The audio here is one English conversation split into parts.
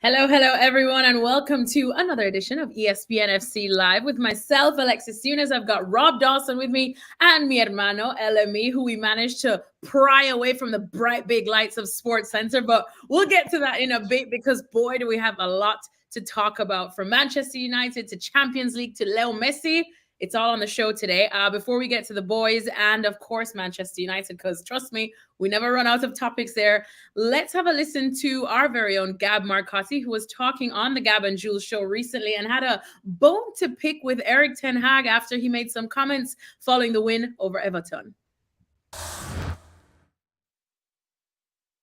Hello, everyone, and welcome to another edition of ESPNFC Live with myself, Alexis Nunes. I've got Rob Dawson with me and mi hermano, LME, who we managed to pry away from the bright, big lights of Sports Center. But we'll get to that in a bit because, boy, do we have a lot to talk about. From Manchester United to Champions League to Lionel Messi. It's all on the show today. Before we get to the boys and, of course, Manchester United, because trust me, we never run out of topics there. Let's have a listen to our very own Gab Marcotti, who was talking on the Gab and Jules show recently and had a bone to pick with Erik ten Hag after he made some comments following the win over Everton.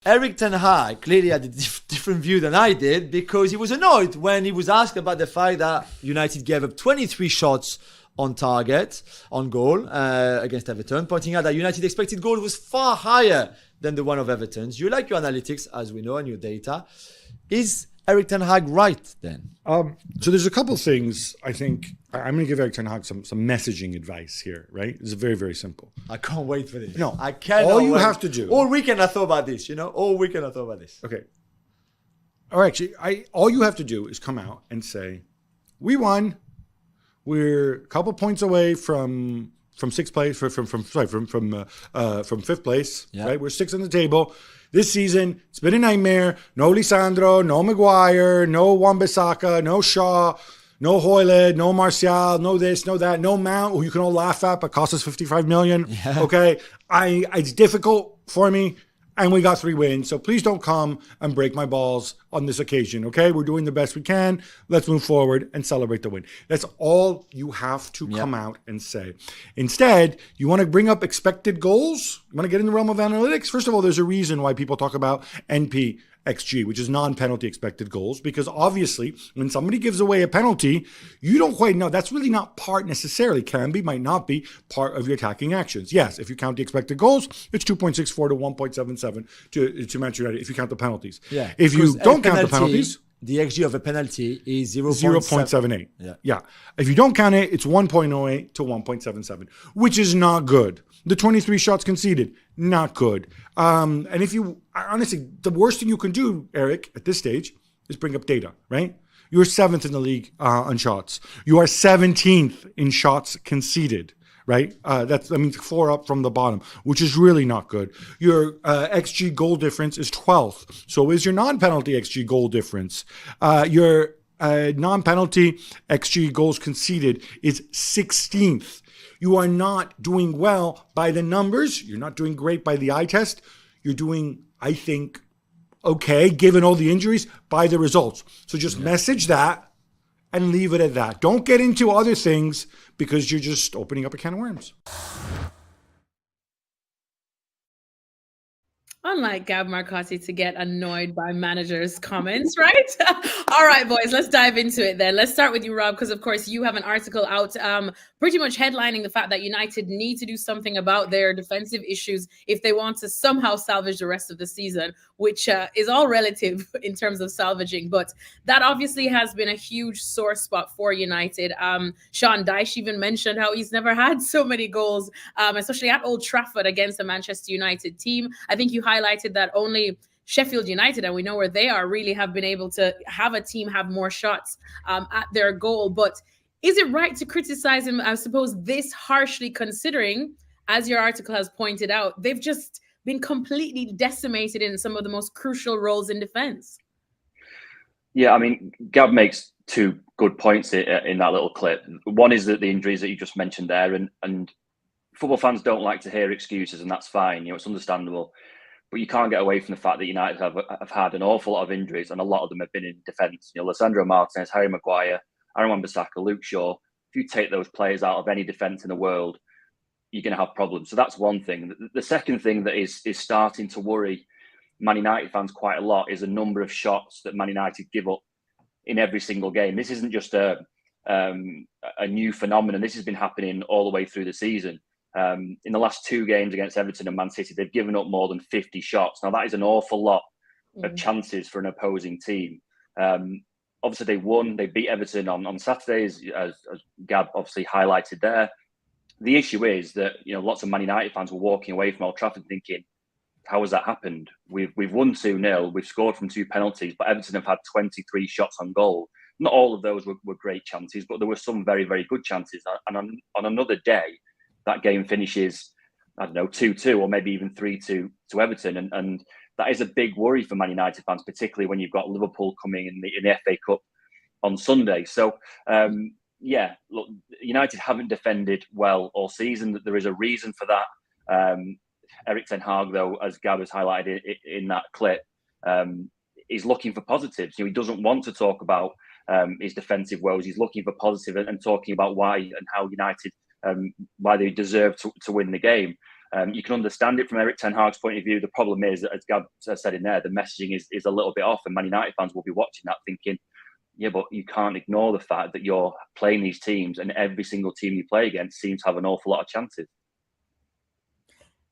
Erik ten Hag clearly had a different view than I did because he was annoyed when he was asked about the fact that United gave up 23 shots on target, on goal against Everton, pointing out that United expected goal was far higher than the one of Everton's. You like your analytics, as we know, and your data. Is Erik ten Hag right then? So there's a couple things I think. I'm going to give Erik ten Hag some messaging advice here, right? It's very, very simple. I can't wait for this. No, I cannot. All you have to do. All weekend I thought about this, All weekend I thought about this. Okay. Or actually, all you have to do is come out and say, we won. We're a couple points away from sixth place, from fifth place. Yeah. Right, we're sixth on the table. This season, it's been a nightmare. No Lisandro, no Maguire, no Wan-Bissaka, no Shaw, no Højlund, no Martial, no this, no that, no Mount, who you can all laugh at, but cost us $55 million. Yeah. Okay, it's difficult for me. And we got 3 wins. So please don't come and break my balls on this occasion, okay? We're doing the best we can. Let's move forward and celebrate the win. That's all you have to come out and say. Instead, you want to bring up expected goals? You want to get in the realm of analytics? First of all, there's a reason why people talk about NP-XG, which is non-penalty expected goals, because obviously when somebody gives away a penalty, you don't quite know. That's really not part necessarily, might not be part of your attacking actions. Yes, if you count the expected goals, it's 2.64 to 1.77 to Manchester United if you count the penalties. Yeah. If you don't count the penalties, the XG of a penalty is 0.78. Yeah. If you don't count it, it's 1.08 to 1.77, which is not good. The 23 shots conceded, not good. And if you, honestly, the worst thing you can do, Eric, at this stage, is bring up data, right? You're 7th in the league on shots. You are 17th in shots conceded, right? That means 4 up from the bottom, which is really not good. Your XG goal difference is 12th. So is your non-penalty XG goal difference. Your non-penalty XG goals conceded is 16th. You are not doing well by the numbers. You're not doing great by the eye test. You're doing, I think, okay, given all the injuries, by the results. So just message that and leave it at that. Don't get into other things because you're just opening up a can of worms. Unlike Gab Marcotti to get annoyed by managers' comments, right? All right, boys, let's dive into it then. Let's start with you, Rob, because, of course, you have an article out pretty much headlining the fact that United need to do something about their defensive issues if they want to somehow salvage the rest of the season, which is all relative in terms of salvaging. But that obviously has been a huge sore spot for United. Sean Dyche even mentioned how he's never had so many goals, especially at Old Trafford against a Manchester United team. I think you highlighted that only Sheffield United, and we know where they are, really have been able to have a team have more shots at their goal. But is it right to criticize him, I suppose, this harshly, considering, as your article has pointed out, they've just been completely decimated in some of the most crucial roles in defense? Yeah, I mean, Gab makes 2 good points in that little clip. One is that the injuries that you just mentioned there, and football fans don't like to hear excuses, and that's fine. It's understandable. But you can't get away from the fact that United have had an awful lot of injuries, and a lot of them have been in defence. Lisandro Martinez, Harry Maguire, Aaron Wan-Bissaka, Luke Shaw. If you take those players out of any defence in the world, you're going to have problems. So that's one thing. The second thing that is starting to worry Man United fans quite a lot is the number of shots that Man United give up in every single game. This isn't just a new phenomenon. This has been happening all the way through the season. In the last 2 games against Everton and Man City, they've given up more than 50 shots. Now, that is an awful lot of chances for an opposing team. Obviously, they won. They beat Everton on Saturday, as Gab obviously highlighted there. The issue is that lots of Man United fans were walking away from Old Trafford thinking, how has that happened? We've won 2-0, we've scored from 2 penalties, but Everton have had 23 shots on goal. Not all of those were great chances, but there were some very, very good chances. And on another day, that game finishes, I don't know, 2-2 or maybe even 3-2 to Everton. And that is a big worry for Man United fans, particularly when you've got Liverpool coming in the FA Cup on Sunday. So, yeah, look, United haven't defended well all season. There is a reason for that. Erik ten Hag, though, as Gab has highlighted in that clip, is looking for positives. He doesn't want to talk about his defensive woes. He's looking for positive and talking about why and how United, why they deserve to win the game. You can understand it from Erik ten Hag's point of view. The problem is, as Gab said in there, the messaging is a little bit off, and Man United fans will be watching that thinking, yeah, but you can't ignore the fact that you're playing these teams and every single team you play against seems to have an awful lot of chances.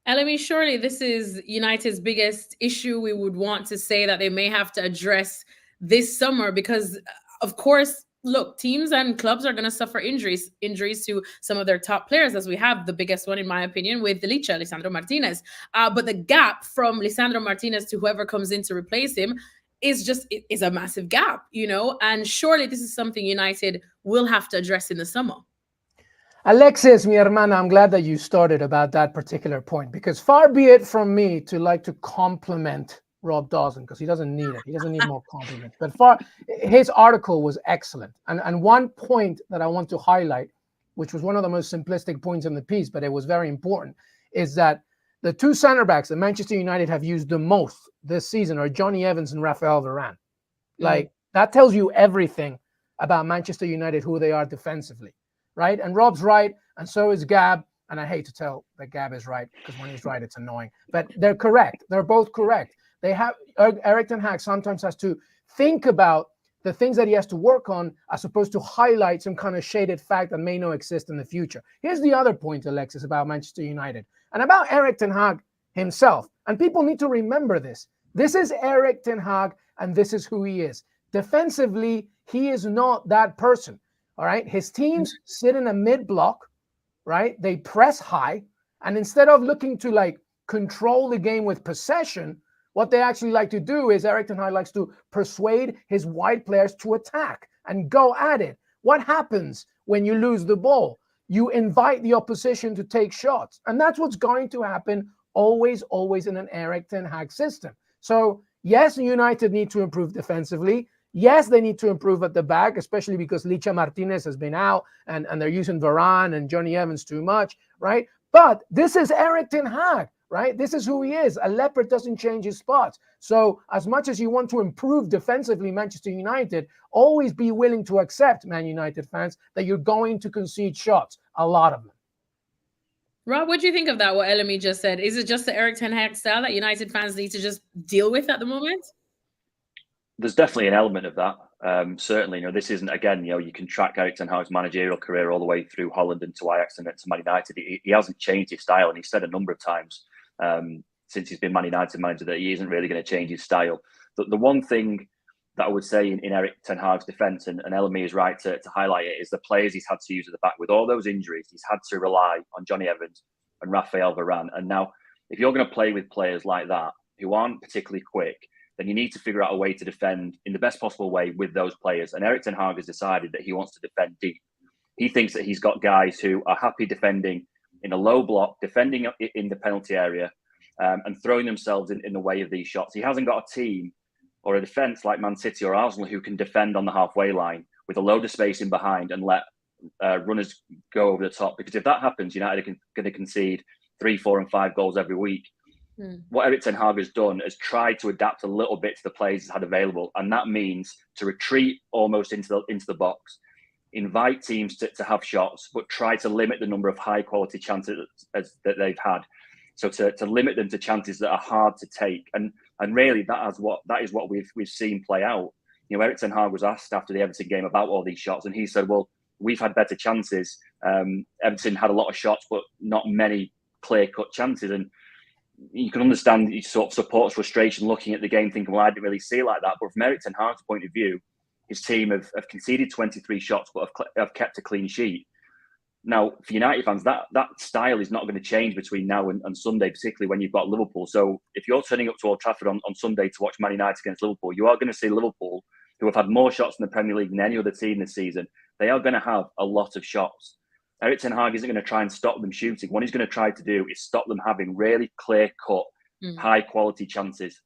LME, surely this is United's biggest issue we would want to say that they may have to address this summer because, of course, look, teams and clubs are going to suffer injuries to some of their top players, as we have the biggest one, in my opinion, with Licha, Lisandro Martinez. But the gap from Lisandro Martinez to whoever comes in to replace him is a massive gap, and surely this is something United will have to address in the summer. Alexis, mi hermana, I'm glad that you started about that particular point, because far be it from me to like to compliment Rob Dawson, because he doesn't need it. He doesn't need more compliments. But his article was excellent. And one point that I want to highlight, which was one of the most simplistic points in the piece, but it was very important, is that the 2 center backs that Manchester United have used the most this season are Johnny Evans and Rafael Varane. Like, that tells you everything about Manchester United, who they are defensively, right? And Rob's right, and so is Gab. And I hate to tell that Gab is right, because when he's right, it's annoying. But they're correct. They're both correct. They have Erik ten Hag sometimes has to think about the things that he has to work on, as opposed to highlight some kind of shaded fact that may not exist in the future. Here's the other point, Alexis, about Manchester United and about Erik ten Hag himself. And people need to remember this. This is Erik ten Hag, and this is who he is. Defensively, he is not that person. All right. His teams sit in a mid block, right? They press high. And instead of looking to control the game with possession, what they actually like to do is Erik ten Hag likes to persuade his wide players to attack and go at it. What happens when you lose the ball? You invite the opposition to take shots. And that's what's going to happen always in an Erik ten Hag system. So yes, United need to improve defensively. Yes, they need to improve at the back, especially because Licha Martinez has been out and they're using Varane and Johnny Evans too much, right? But this is Erik ten Hag, right? This is who he is. A leopard doesn't change his spots. So as much as you want to improve defensively, Manchester United, always be willing to accept, Man United fans, that you're going to concede shots, a lot of them. Rob, what do you think of that, what LME just said? Is it just the Erik ten Hag style that United fans need to just deal with at the moment? There's definitely an element of that. Certainly, this isn't, again, you can track Erik ten Hag's managerial career all the way through Holland and to Ajax and to Man United. He hasn't changed his style, and he's said a number of times since he's been Man United manager that he isn't really going to change his style. The one thing that I would say in Erik ten Hag's defence, and LME is right to highlight it, is the players he's had to use at the back. With all those injuries, he's had to rely on Johnny Evans and Rafael Varane. And now, if you're going to play with players like that, who aren't particularly quick, then you need to figure out a way to defend in the best possible way with those players. And Erik ten Hag has decided that he wants to defend deep. He thinks that he's got guys who are happy defending in a low block, defending in the penalty area, and throwing themselves in the way of these shots. He hasn't got a team or a defence like Man City or Arsenal who can defend on the halfway line with a load of space in behind and let runners go over the top. Because if that happens, United are going to concede 3, 4 and 5 goals every week. What Erik ten Hag has done is tried to adapt a little bit to the players he's had available, and that means to retreat almost into the box, invite teams to have shots, but try to limit the number of high quality chances that they've had. So to limit them to chances that are hard to take, and really that is what we've seen play out. Erik ten Hag was asked after the Everton game about all these shots, and he said, "Well, we've had better chances. Everton had a lot of shots, but not many clear cut chances." And you can understand he sort of supports frustration looking at the game, thinking, well, I didn't really see it like that. But from Erik ten Hag's point of view, his team have conceded 23 shots, but have kept a clean sheet. Now, for United fans, that style is not going to change between now and Sunday, particularly when you've got Liverpool. So if you're turning up to Old Trafford on Sunday to watch Man United against Liverpool, you are going to see Liverpool, who have had more shots in the Premier League than any other team this season. They are going to have a lot of shots. Eric Ten Hag isn't going to try and stop them shooting. What he's going to try to do is stop them having really clear-cut, high-quality chances.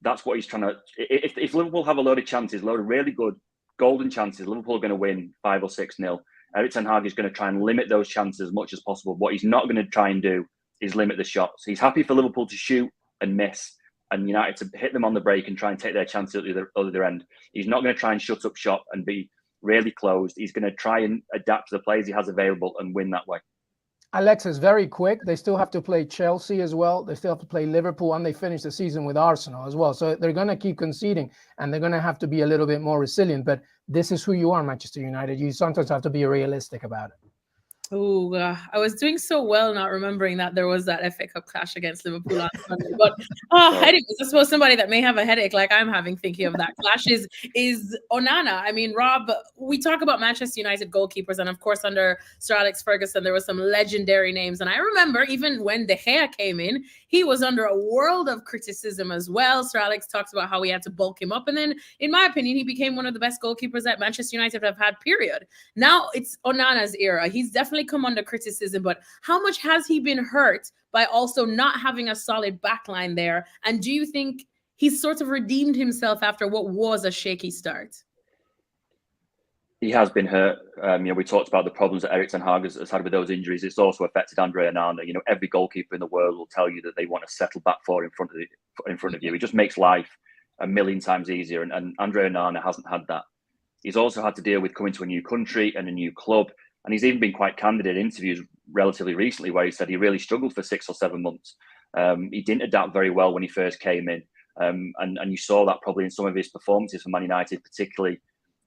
That's what he's trying to... If Liverpool have a load of chances, a load of really good golden chances, Liverpool are going to win 5 or 6-0. Eric Ten Hag is going to try and limit those chances as much as possible. What he's not going to try and do is limit the shots. He's happy for Liverpool to shoot and miss, and United to hit them on the break and try and take their chances at the other end. He's not going to try and shut up shop and be really closed. He's going to try and adapt to the players he has available and win that way. Alexis, very quick. They still have to play Chelsea as well. They still have to play Liverpool, and they finish the season with Arsenal as well. So they're going to keep conceding, and they're going to have to be a little bit more resilient. But this is who you are, Manchester United. You sometimes have to be realistic about it. Oh, I was doing so well not remembering that there was that FA Cup clash against Liverpool on Sunday. But anyways, I suppose somebody that may have a headache like I'm having thinking of that clash is Onana. I mean, Rob, we talk about Manchester United goalkeepers, and of course under Sir Alex Ferguson, there were some legendary names. And I remember even when De Gea came in, he was under a world of criticism as well. Sir Alex talks about how he had to bulk him up. And then, in my opinion, he became one of the best goalkeepers that Manchester United have had, period. Now it's Onana's era. He's definitely come under criticism, but how much has he been hurt by also not having a solid backline there? And do you think he's sort of redeemed himself after what was a shaky start? He has been hurt. We talked about the problems that Eric Ten Hag has had with those injuries. It's also affected Andre Onana. Every goalkeeper in the world will tell you that they want to settle back four in front of you. It just makes life a million times easier. And Andre Onana hasn't had that. He's also had to deal with coming to a new country and a new club. And he's even been quite candid in interviews relatively recently where he said he really struggled for 6 or 7 months. He didn't adapt very well when he first came in. And you saw that probably in some of his performances for Man United, particularly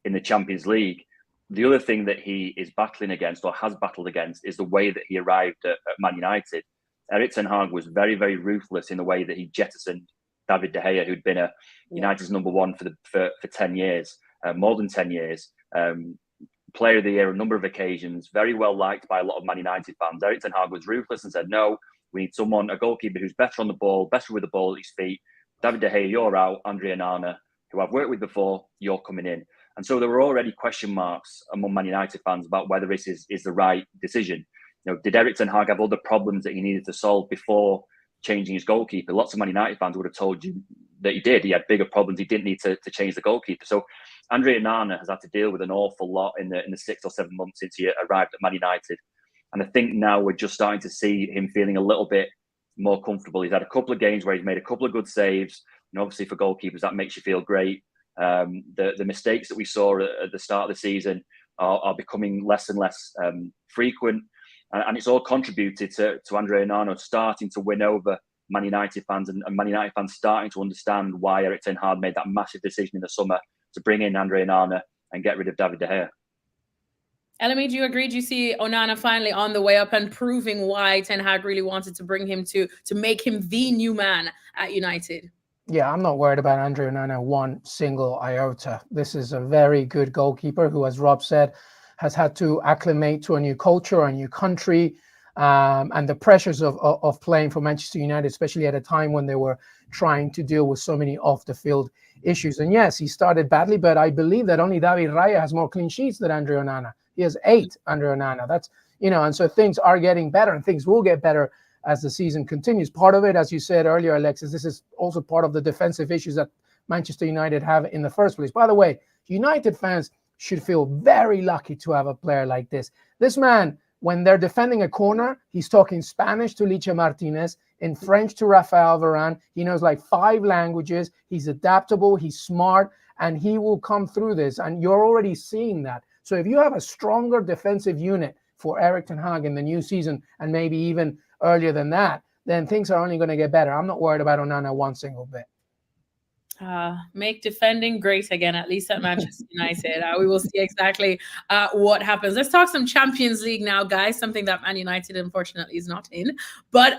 in the Champions League. The other thing that he is battling against or has battled against is the way that he arrived at Man United. Eric Ten Hag was very, very ruthless in the way that he jettisoned David De Gea, who'd been United's number one for 10 years, more than 10 years. Player of the year, a number of occasions, very well liked by a lot of Man United fans. Eric Ten Hag was ruthless and said, no, we need a goalkeeper who's better on the ball, better with the ball at his feet. David De Gea, you're out. Andre Onana, who I've worked with before, you're coming in. And so there were already question marks among Man United fans about whether this is the right decision. Did Eric Ten Hag have other problems that he needed to solve before changing his goalkeeper? Lots of Man United fans would have told you that he did. He had bigger problems. He didn't need to change the goalkeeper. So Andre Onana has had to deal with an awful lot in the 6 or 7 months since he arrived at Man United. And I think now we're just starting to see him feeling a little bit more comfortable. He's had a couple of games where he's made a couple of good saves. And obviously for goalkeepers, that makes you feel great. The mistakes that we saw at the start of the season are becoming less and less frequent. And it's all contributed to Andre Onana starting to win over Man United fans and Man United fans starting to understand why Eric Ten Hag made that massive decision in the summer to bring in Andre Onana and get rid of David De Gea. Elemi, do you agree? Do you see Onana finally on the way up and proving why Ten Hag really wanted to bring him to make him the new man at United? Yeah, I'm not worried about Andre Onana one single iota. This is a very good goalkeeper who, as Rob said, has had to acclimate to a new culture, a new country, and the pressures of playing for Manchester United, especially at a time when they were trying to deal with so many off-the-field issues. And yes, he started badly, but I believe that only David Raya has more clean sheets than Andre Onana. He has 8, Andre Onana. That's, and so things are getting better, and things will get better as the season continues. Part of it, as you said earlier, Alexis, this is also part of the defensive issues that Manchester United have in the first place. By the way, United fans should feel very lucky to have a player like this. This man, when they're defending a corner, he's talking Spanish to Licha Martinez, in French to Rafael Varane. He knows like 5 languages. He's adaptable, he's smart, and he will come through this. And you're already seeing that. So if you have a stronger defensive unit for Eric Ten Hag in the new season, and maybe even earlier than that, then things are only going to get better. I'm not worried about Onana one single bit. Make defending great again, at least at Manchester United. We will see exactly what happens. Let's talk some Champions League now, guys, something that Man United unfortunately is not in. But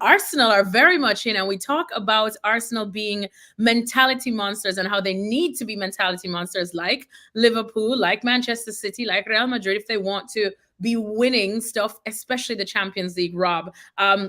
Arsenal are very much in, and we talk about Arsenal being mentality monsters and how they need to be mentality monsters like Liverpool, like Manchester City, like Real Madrid if they want to be winning stuff, especially the Champions League, Rob.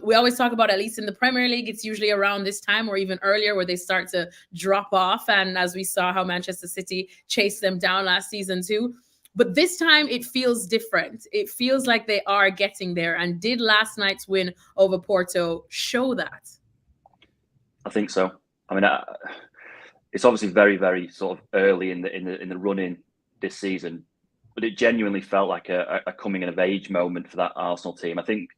We always talk about, at least in the Premier League, it's usually around this time or even earlier where they start to drop off. And as we saw how Manchester City chased them down last season too. But this time it feels different. It feels like they are getting there. And did last night's win over Porto show that? I think so. I mean, it's obviously very, very sort of early in the run-in this season, but it genuinely felt like a coming of age moment for that Arsenal team. I think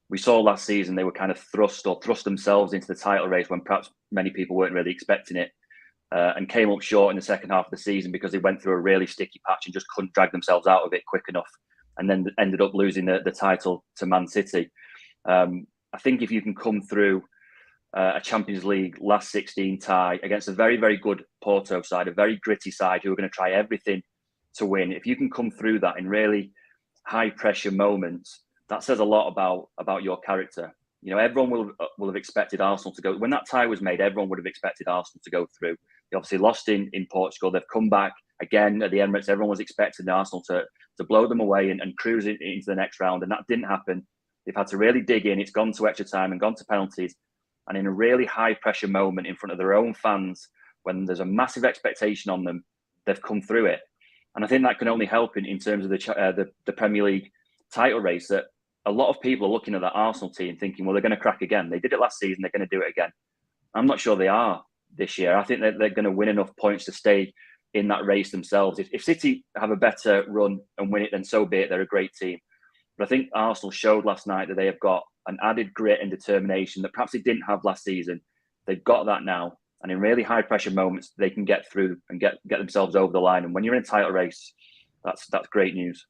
we saw last season they were kind of thrust themselves into the title race when perhaps many people weren't really expecting it, and came up short in the second half of the season because they went through a really sticky patch and just couldn't drag themselves out of it quick enough, and then ended up losing the title to Man City. I think if you can come through a Champions League last 16 tie against a very, very good Porto side, a very gritty side who are going to try everything to win. If you can come through that in really high pressure moments, that says a lot about your character. You know, everyone will have expected Arsenal to go. When that tie was made, everyone would have expected Arsenal to go through. They obviously lost in Portugal. They've come back again at the Emirates. Everyone was expecting Arsenal to blow them away and cruise into the next round, and that didn't happen. They've had to really dig in. It's gone to extra time and gone to penalties. And in a really high pressure moment in front of their own fans, when there's a massive expectation on them, they've come through it. And I think that can only help in terms of the Premier League title race, that a lot of people are looking at that Arsenal team thinking, well, they're going to crack again. They did it last season. They're going to do it again. I'm not sure they are this year. I think that they're going to win enough points to stay in that race themselves. If City have a better run and win it, then so be it. They're a great team. But I think Arsenal showed last night that they have got an added grit and determination that perhaps they didn't have last season. They've got that now. And in really high pressure moments, they can get through and get themselves over the line. And when you're in a title race, that's great news.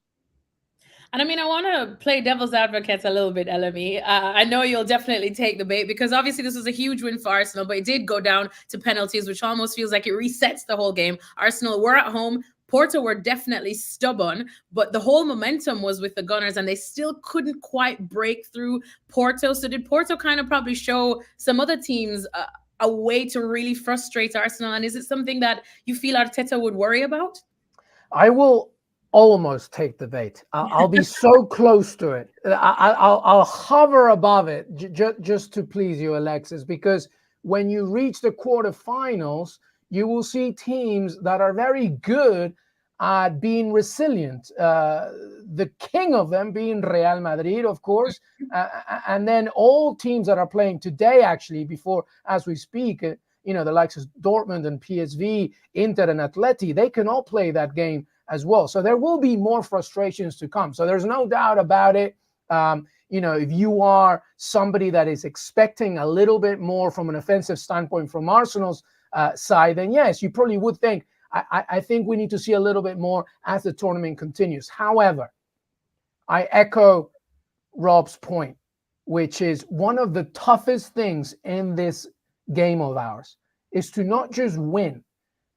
And I mean, I want to play devil's advocate a little bit, LME. I know you'll definitely take the bait because obviously this was a huge win for Arsenal, but it did go down to penalties, which almost feels like it resets the whole game. Arsenal were at home. Porto were definitely stubborn, but the whole momentum was with the Gunners and they still couldn't quite break through Porto. So did Porto kind of probably show some other teams a way to really frustrate Arsenal? And is it something that you feel Arteta would worry about? I will almost take the bait. I'll be so close to it. I'll hover above it just to please you, Alexis, because when you reach the quarterfinals, you will see teams that are very good at being resilient. The king of them being Real Madrid, of course, and then all teams that are playing today, actually, before as we speak, the likes of Dortmund and PSV, Inter and Atleti, they can all play that game as well. So there will be more frustrations to come. So there's no doubt about it. If you are somebody that is expecting a little bit more from an offensive standpoint from Arsenal's side, then yes, you probably would think, I think we need to see a little bit more as the tournament continues. However, I echo Rob's point, which is one of the toughest things in this game of ours is to not just win,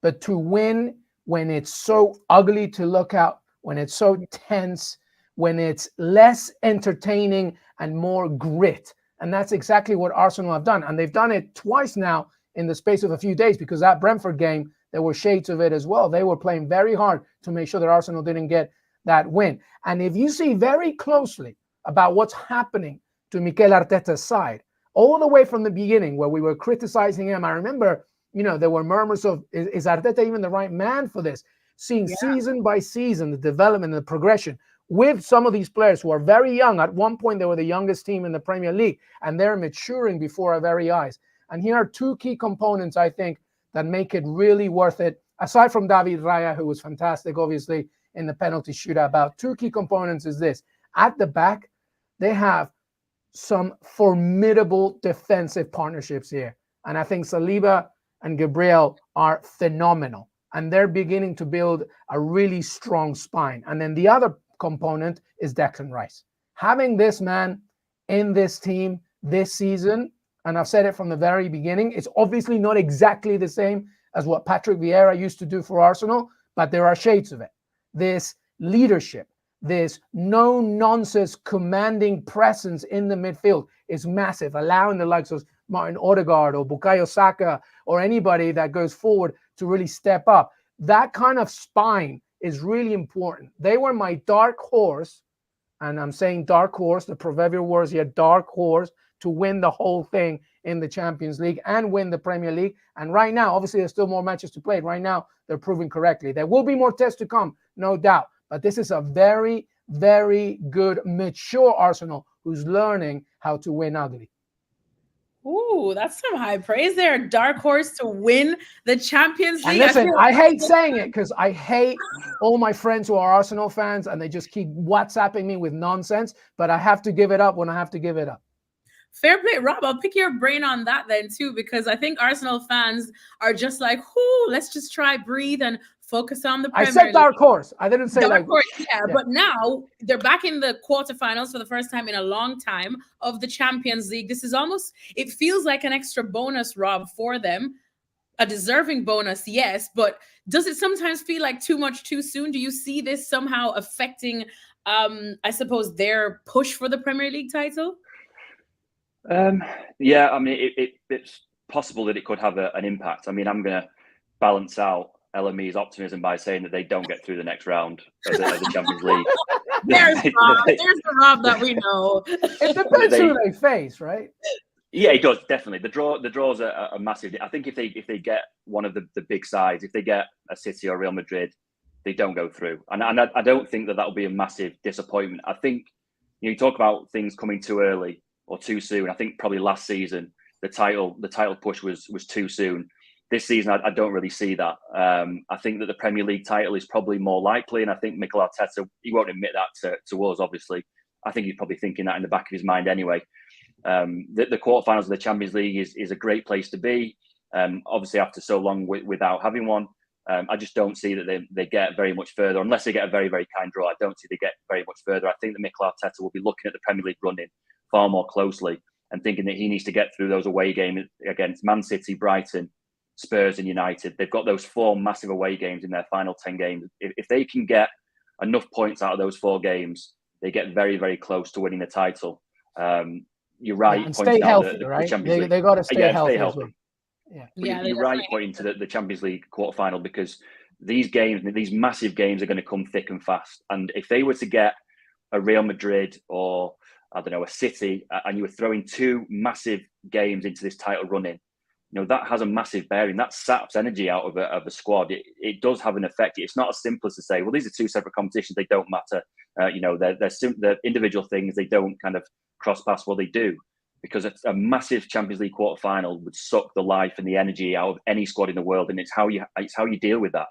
but to win when it's so ugly to look at, when it's so tense, when it's less entertaining and more grit. And that's exactly what Arsenal have done. And they've done it twice now in the space of a few days, because that Brentford game, there were shades of it as well. They were playing very hard to make sure that Arsenal didn't get that win. And if you see very closely about what's happening to Miguel Arteta's side, all the way from the beginning where we were criticizing him, I remember, there were murmurs of, is Arteta even the right man for this? Seeing season by season, the development and the progression with some of these players who are very young. At one point, they were the youngest team in the Premier League, and they're maturing before our very eyes. And here are two key components, I think, that make it really worth it. Aside from David Raya, who was fantastic, obviously, in the penalty shootout, about two key components is this. At the back, they have some formidable defensive partnerships here. And I think Saliba and Gabriel are phenomenal. And they're beginning to build a really strong spine. And then the other component is Declan Rice. Having this man in this team this season, and I've said it from the very beginning, it's obviously not exactly the same as what Patrick Vieira used to do for Arsenal, but there are shades of it. This leadership, this no-nonsense commanding presence in the midfield is massive, allowing the likes of Martin Odegaard or Bukayo Saka or anybody that goes forward to really step up. That kind of spine is really important. They were my dark horse and I'm saying dark horse, the proverbial words here, dark horse, to win the whole thing in the Champions League and win the Premier League. And right now, obviously, there's still more matches to play. Right now, they're proving correctly. There will be more tests to come, no doubt. But this is a very, very good, mature Arsenal who's learning how to win ugly. Ooh, that's some high praise there. Dark horse to win the Champions League. And listen, I hate saying it because I hate all my friends who are Arsenal fans and they just keep WhatsApping me with nonsense. But I have to give it up when I have to give it up. Fair play, Rob. I'll pick your brain on that then too, because I think Arsenal fans are just like, let's just try, breathe, and focus on the Premier I said League. dark horse. I didn't say dark horse, yeah. But now they're back in the quarterfinals for the first time in a long time of the Champions League. This is almost, it feels like an extra bonus, Rob, for them. A deserving bonus, yes, but does it sometimes feel like too much too soon? Do you see this somehow affecting, I suppose, their push for the Premier League title? Yeah, I mean, it's possible that it could have an impact. I mean, I'm going to balance out LME's optimism by saying that they don't get through the next round of the Champions League. There's Rob. There's the Rob that we know. It depends who they face, right? Yeah, it does, definitely. The draws are massive. I think if they get one of the big sides, if they get a City or Real Madrid, they don't go through. And I don't think that will be a massive disappointment. I think you talk about things coming too early or too soon. I think probably last season the title push was too soon. This season I don't really see that. I think that the Premier League title is probably more likely, and I think Mikel Arteta, he won't admit that to us, obviously. I think he's probably thinking that in the back of his mind anyway. The quarterfinals of the Champions League is a great place to be. Obviously, after so long without having one, I just don't see that they get very much further unless they get a very, very kind draw. I don't see they get very much further. I think that Mikel Arteta will be looking at the Premier League running far more closely and thinking that he needs to get through those away games against Man City, Brighton, Spurs and United. They've got those 4 massive away games in their final 10 games. If they can get enough points out of those 4 games, they get very, very close to winning the title. You're right. And stay healthy, right? They got to stay healthy. As well. You're right pointing to the Champions League quarterfinal, because these games, these massive games, are going to come thick and fast. And if they were to get a Real Madrid or, I don't know, a City, and you were throwing 2 massive games into this title running, that has a massive bearing. That saps energy out of a squad. It does have an effect. It's not as simple as to say, well, these are 2 separate competitions. They don't matter. They're individual things. They don't kind of cross paths. Well, they do, because a massive Champions League quarterfinal would suck the life and the energy out of any squad in the world. And it's how you deal with that.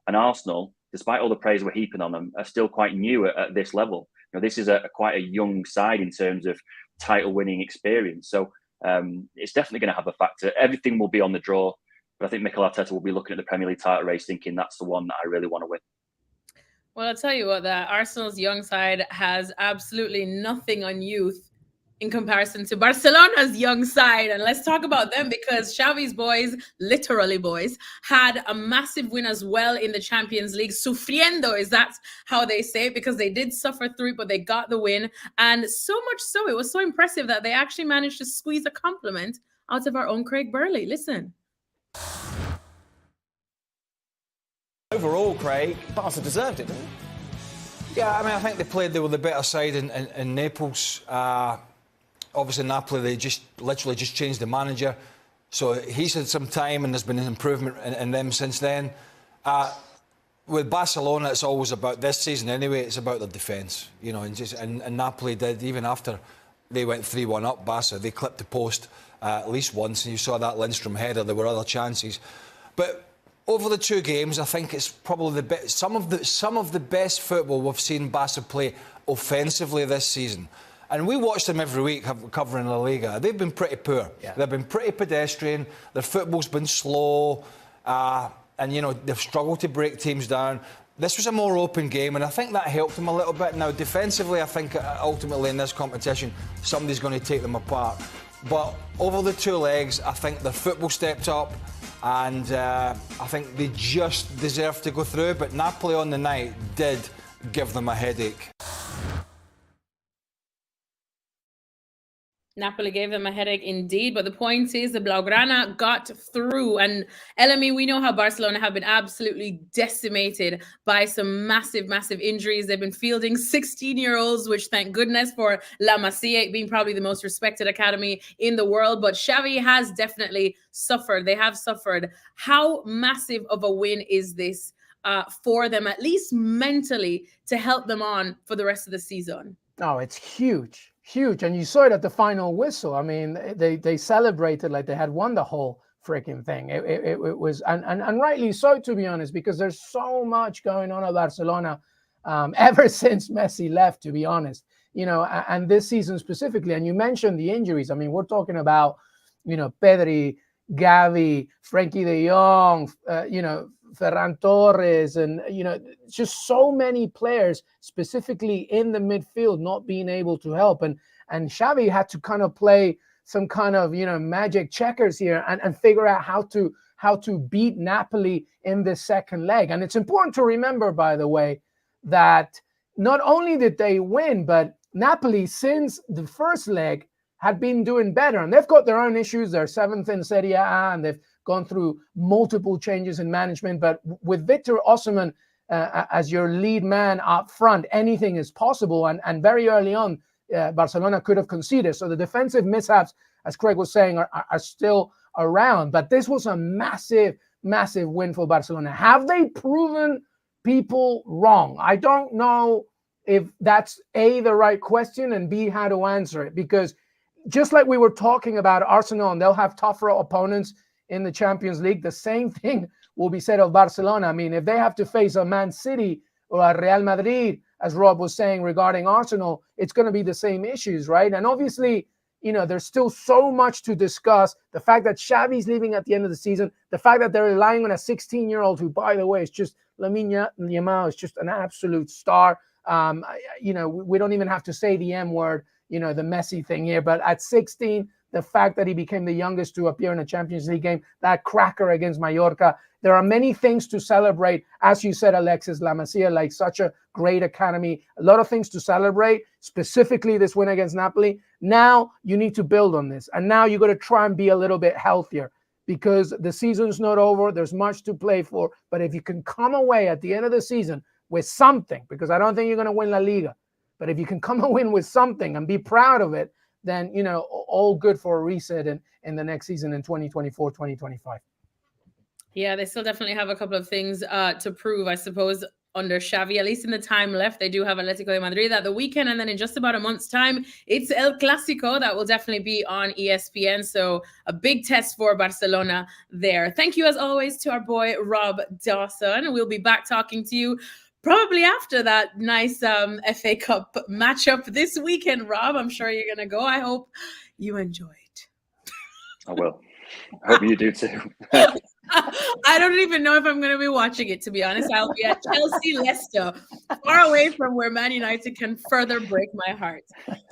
And Arsenal, despite all the praise we're heaping on them, are still quite new at this level. This is quite a young side in terms of title winning experience. So it's definitely going to have a factor. Everything will be on the draw, but I think Mikel Arteta will be looking at the Premier League title race thinking that's the one that I really want to win. Well, I'll tell you what, that Arsenal's young side has absolutely nothing on youth in comparison to Barcelona's young side. And let's talk about them, because Xavi's boys, literally boys, had a massive win as well in the Champions League. Sufriendo, is that how they say it? Because they did suffer through it, but they got the win. And so much so, it was so impressive that they actually managed to squeeze a compliment out of our own Craig Burley. Listen. Overall, Craig, Barca deserved it, didn't they? Yeah, I mean, I think they were the better side in Naples. Obviously, Napoli, they literally just changed the manager. So he's had some time and there's been an improvement in them since then. With Barcelona, it's always about, this season anyway, it's about their defence. And Napoli did, even after they went 3-1 up, Barca, they clipped the post at least once. And you saw that Lindstrom header, there were other chances. But over the 2 games, I think it's probably some of the best football we've seen Barca play offensively this season. And we watch them every week covering La Liga. They've been pretty poor. Yeah. They've been pretty pedestrian. Their football's been slow. And, they've struggled to break teams down. This was a more open game, and I think that helped them a little bit. Now, defensively, I think ultimately in this competition, somebody's going to take them apart. But over the 2 legs, I think their football stepped up, and I think they just deserved to go through. But Napoli on the night did give them a headache. Napoli gave them a headache indeed, but the point is the Blaugrana got through. And LME, we know how Barcelona have been absolutely decimated by some massive, massive injuries. They've been fielding 16-year-olds, which thank goodness for La Masia being probably the most respected academy in the world. But Xavi has definitely suffered. They have suffered. How massive of a win is this for them, at least mentally, to help them on for the rest of the season? Oh, it's huge, huge. And you saw it at the final whistle. I mean, they celebrated like they had won the whole freaking thing. It was, and rightly so, to be honest, because there's so much going on at Barcelona ever since Messi left, to be honest. You know, and this season specifically. And you mentioned the injuries. I mean, we're talking about, you know, Pedri, Gavi, Frankie de Jong, you know, Ferran Torres, and, you know, just so many players specifically in the midfield not being able to help. And Xavi had to kind of play some kind of, you know, magic checkers here and figure out how to beat Napoli in the second leg. And it's important to remember, by the way, that not only did they win, but Napoli, since the first leg, had been doing better. And they've got their own issues. They're seventh in Serie A, and they've gone through multiple changes in management. But with Victor Osimhen as your lead man up front, anything is possible. And very early on, Barcelona could have conceded. So the defensive mishaps, as Craig was saying, are still around. But this was a massive, massive win for Barcelona. Have they proven people wrong? I don't know if that's A, the right question, and B, how to answer it. Because just like we were talking about Arsenal, and they'll have tougher opponents in the Champions League, the same thing will be said of Barcelona. I mean, if they have to face a Man City or a Real Madrid, as Rob was saying regarding Arsenal, it's going to be the same issues, right? And obviously, you know, there's still so much to discuss. The fact that Xavi's leaving at the end of the season, the fact that they're relying on a 16-year-old who, by the way, is just Lamine Yamal is just an absolute star. You know, we don't even have to say the M word, you know, the Messi thing here. But at 16, the fact that he became the youngest to appear in a Champions League game, that cracker against Mallorca, there are many things to celebrate. As you said, Alexis, La Masia, like such a great academy, a lot of things to celebrate, specifically this win against Napoli. Now you need to build on this. And now you got to try and be a little bit healthier, because the season's not over. There's much to play for. But if you can come away at the end of the season with something, because I don't think you're going to win La Liga, but if you can come away with something and be proud of it, then, you know, all good for a reset in the next season in 2024, 2025. Yeah, they still definitely have a couple of things to prove, I suppose, under Xavi, at least in the time left. They do have Atletico de Madrid at the weekend, and then in just about a month's time, it's El Clásico that will definitely be on ESPN. So a big test for Barcelona there. Thank you, as always, to our boy, Rob Dawson. We'll be back talking to you probably after that nice FA Cup matchup this weekend, Rob. I'm sure you're going to go. I hope you enjoy it. I will. I hope you do too. I don't even know if I'm going to be watching it, to be honest. I'll be at Chelsea Leicester, far away from where Man United can further break my heart.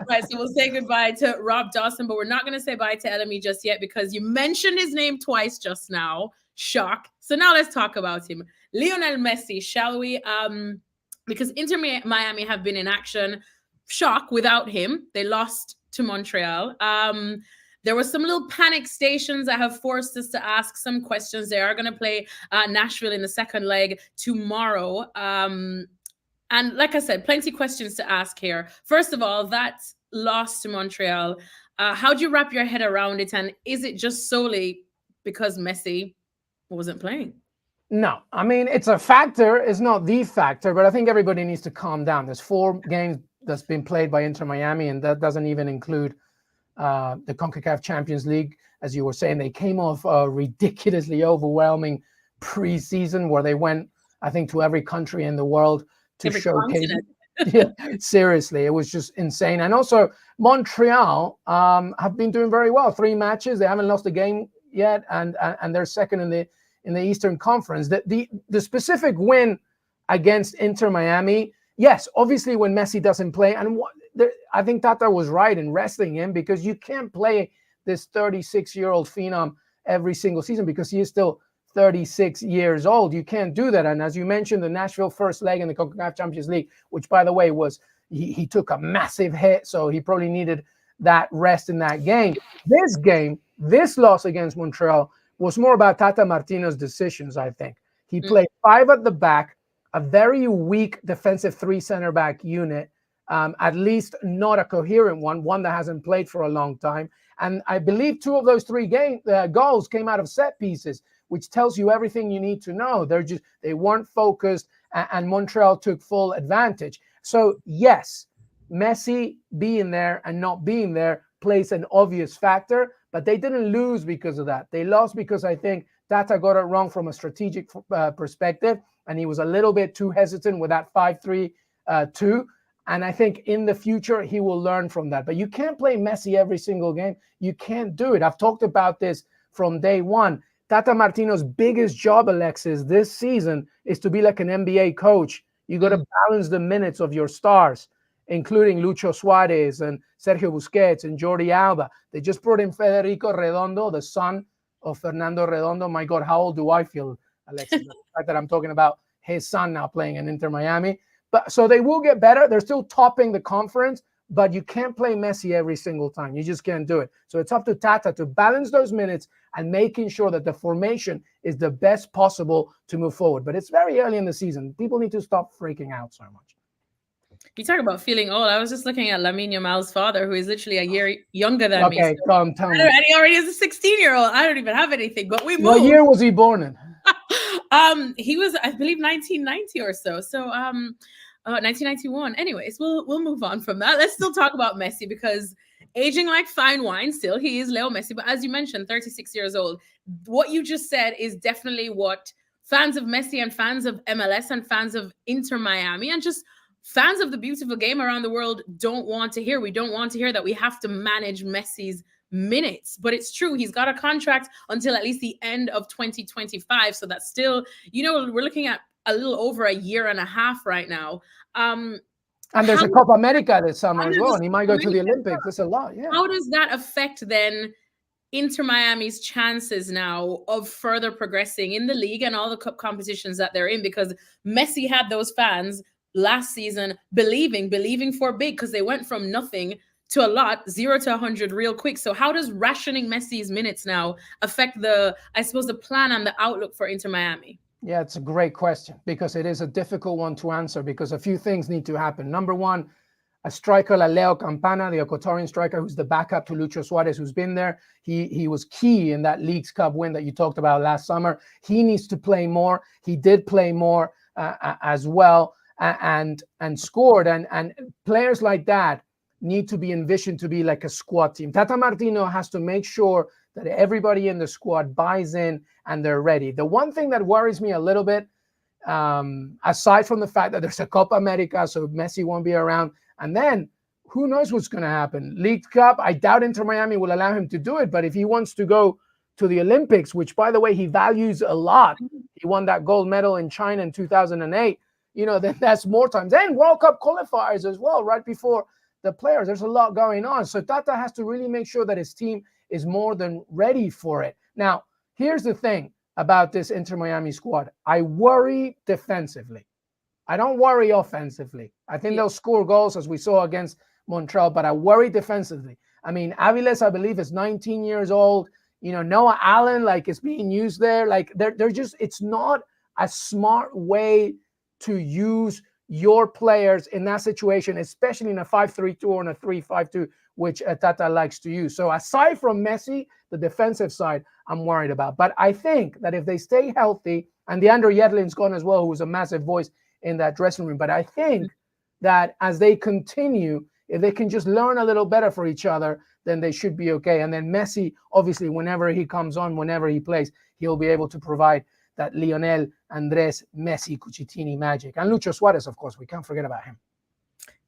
Right, so we'll say goodbye to Rob Dawson, but we're not going to say bye to LME just yet, because you mentioned his name twice just now. Shock. So now let's talk about him. Lionel Messi, shall we? Because Inter Miami have been in action. Shock without him. They lost to Montreal. There were some little panic stations that have forced us to ask some questions. They are going to play Nashville in the second leg tomorrow. And like I said, plenty of questions to ask here. First of all, that loss to Montreal, how do you wrap your head around it? And is it just solely because Messi wasn't playing? No, I mean, it's a factor. It's not the factor, but I think everybody needs to calm down. There's 4 games that's been played by Inter Miami, and that doesn't even include the CONCACAF Champions League. As you were saying, they came off a ridiculously overwhelming preseason where they went, I think, to every country in the world to showcase. Yeah, seriously, it was just insane. And also, Montreal have been doing very well. 3 matches, they haven't lost a game yet, and they're second in the Eastern Conference. The specific win against Inter Miami, yes, obviously when Messi doesn't play, and I think Tata was right in resting him, because you can't play this 36-year-old phenom every single season, because he is still 36 years old. You can't do that. And as you mentioned, the Nashville first leg in the CONCACAF Champions League, which, by the way, was he took a massive hit, so he probably needed that rest in that game. This game, this loss against Montreal was more about Tata Martino's decisions, I think. He played 5 at the back, a very weak defensive 3 center back unit, at least not a coherent one that hasn't played for a long time. And I believe 2 of those 3 goals came out of set pieces, which tells you everything you need to know. They weren't focused, and Montreal took full advantage. So yes, Messi being there and not being there plays an obvious factor, but they didn't lose because of that. They lost because I think Tata got it wrong from a strategic perspective, and he was a little bit too hesitant with that 5-3-2. And I think in the future, he will learn from that. But you can't play Messi every single game. You can't do it. I've talked about this from day one. Tata Martino's biggest job, Alexis, this season is to be like an NBA coach. You got to balance the minutes of your stars, including Lucho Suarez and Sergio Busquets and Jordi Alba. They just brought in Federico Redondo, the son of Fernando Redondo. My God, how old do I feel, Alexis? The fact that I'm talking about his son now playing in Inter Miami. But so they will get better. They're still topping the conference, but you can't play Messi every single time. You just can't do it. So it's up to Tata to balance those minutes and making sure that the formation is the best possible to move forward. But it's very early in the season. People need to stop freaking out so much. You talk about feeling old. I was just looking at Lamine Yamal's father, who is literally a year younger than me. Okay, come tell me. And he already is a 16-year-old. I don't even have anything, but we moved. What year was he born in? He was, I believe, 1990 or so. So 1991. Anyways, we'll move on from that. Let's still talk about Messi, because aging like fine wine still, he is Leo Messi. But as you mentioned, 36 years old. What you just said is definitely what fans of Messi and fans of MLS and fans of Inter Miami and just fans of the beautiful game around the world don't want to hear. We don't want to hear that we have to manage Messi's minutes. But it's true. He's got a contract until at least the end of 2025. So that's still, we're looking at a little over a year and a half right now. And there's a Copa America this summer as well, and he might go to the Olympics. That's a lot, yeah. How does that affect then Inter Miami's chances now of further progressing in the league and all the cup competitions that they're in? Because Messi had those fans last season believing for big, because they went from nothing to a lot, 0 to 100 real quick. So how does rationing Messi's minutes now affect the plan and the outlook for Inter Miami? Yeah, it's a great question, because it is a difficult one to answer, because a few things need to happen. Number one, a striker like Leo Campana, the Ecuadorian striker, who's the backup to Lucho Suarez, who's been there. He was key in that Leagues Cup win that you talked about last summer. He needs to play more. He did play more as well and scored. And players like that need to be envisioned to be like a squad team. Tata Martino has to make sure that everybody in the squad buys in and they're ready. The one thing that worries me a little bit, aside from the fact that there's a Copa America, so Messi won't be around, and then who knows what's going to happen. League Cup, I doubt Inter Miami will allow him to do it, but if he wants to go to the Olympics, which, by the way, he values a lot, he won that gold medal in China in 2008, then that's more times. And World Cup qualifiers as well, right before the players. There's a lot going on. So Tata has to really make sure that his team is more than ready for it. Now, here's the thing about this Inter Miami squad. I worry defensively. I don't worry offensively. I think they'll score goals, as we saw against Montreal, but I worry defensively. I mean, Aviles, I believe, is 19 years old. Noah Allen, is being used there. They're just, it's not a smart way to use your players in that situation, especially in a 5-3-2 or in a 3-5-2, which Tata likes to use. So aside from Messi, the defensive side, I'm worried about. But I think that if they stay healthy, and DeAndre Yedlin's gone as well, who's a massive voice in that dressing room, but I think that as they continue, if they can just learn a little better for each other, then they should be okay. And then Messi, obviously, whenever he comes on, whenever he plays, he'll be able to provide that Lionel Andres Messi Cucitini magic. And Lucho Suarez, of course, we can't forget about him.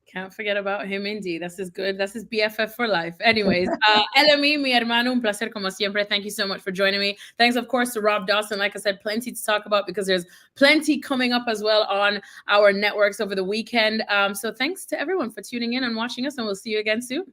Can't forget about him, indeed. That's his good. That's his BFF for life. Anyways, Elemi, mi hermano, un placer como siempre. Thank you so much for joining me. Thanks, of course, to Rob Dawson. Like I said, plenty to talk about, because there's plenty coming up as well on our networks over the weekend. So thanks to everyone for tuning in and watching us, and we'll see you again soon.